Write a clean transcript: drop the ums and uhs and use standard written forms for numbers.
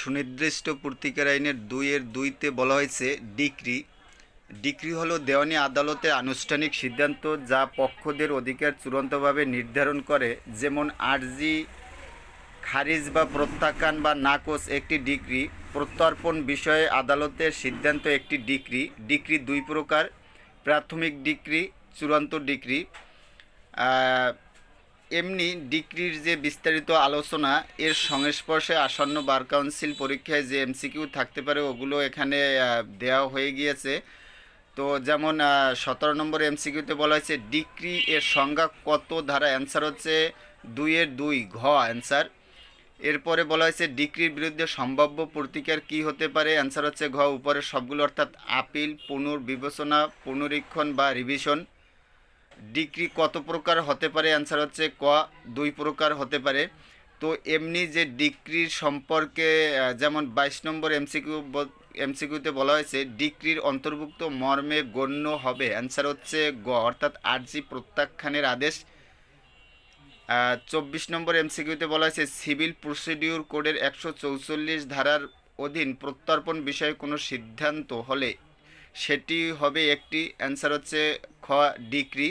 সুনির্দিষ্ট প্রতিকার আইনের ২-২-তে বলা হয়েছে ডিক্রি। ডিক্রি হলো দেওয়ানি আদালতের আনুষ্ঠানিক সিদ্ধান্ত যা পক্ষদের অধিকার চূড়ান্তভাবে নির্ধারণ করে। যেমন আর্জি খারিজ বা প্রত্যাখ্যান বা নাকচ একটি ডিক্রি। প্রত্যর্পণ বিষয়ে আদালতের সিদ্ধান্ত একটি ডিক্রি। ডিক্রি দুই প্রকার: প্রাথমিক ডিক্রি, চূড়ান্ত ডিক্রি। এমনি ডিক্রির যে বিস্তারিত আলোচনা এর সংস্পর্শে আসন্ন বার কাউন্সিল পরীক্ষায় যে এমসিকিউ থাকতে পারে ওগুলো এখানে দেওয়া হয়ে গিয়েছে। তো যেমন 17 নম্বর এমসিকিউতে বলা হয়েছে ডিক্রি এর সংজ্ঞা কত ধারা? অ্যান্সার হচ্ছে 2-2 ঘ অ্যান্সার। এরপরে বলা হয়েছে ডিক্রির বিরুদ্ধে সম্ভাব্য প্রতিকার কী হতে পারে? অ্যান্সার হচ্ছে ঘ উপরের সবগুলো, অর্থাৎ আপিল, পুনর্বিবেচনা, পুনরীক্ষণ বা রিভিশন। ডিক্রি কত প্রকার হতে পারে? অ্যান্সার হচ্ছে ক 2 প্রকার হতে পারে। তো এমনি যে ডিক্রির সম্পর্কে যেমন 22 নম্বর এমসিকিউতে বলা হয়েছে ডিক্রির অন্তর্ভুক্ত মর্মে গণ্য হবে। অ্যান্সার হচ্ছে গ অর্থাৎ আর্জি প্রত্যাখ্যানের আদেশ। 24 নম্বর এমসিকিউতে বলা হয়েছে সিভিল প্রসিডিউর কোডের 144 ধারার অধীন প্রত্যর্পণ বিষয়ে কোনো সিদ্ধান্ত হলে সেটি হবে একটি। অ্যান্সার হচ্ছে খ ডিক্রি।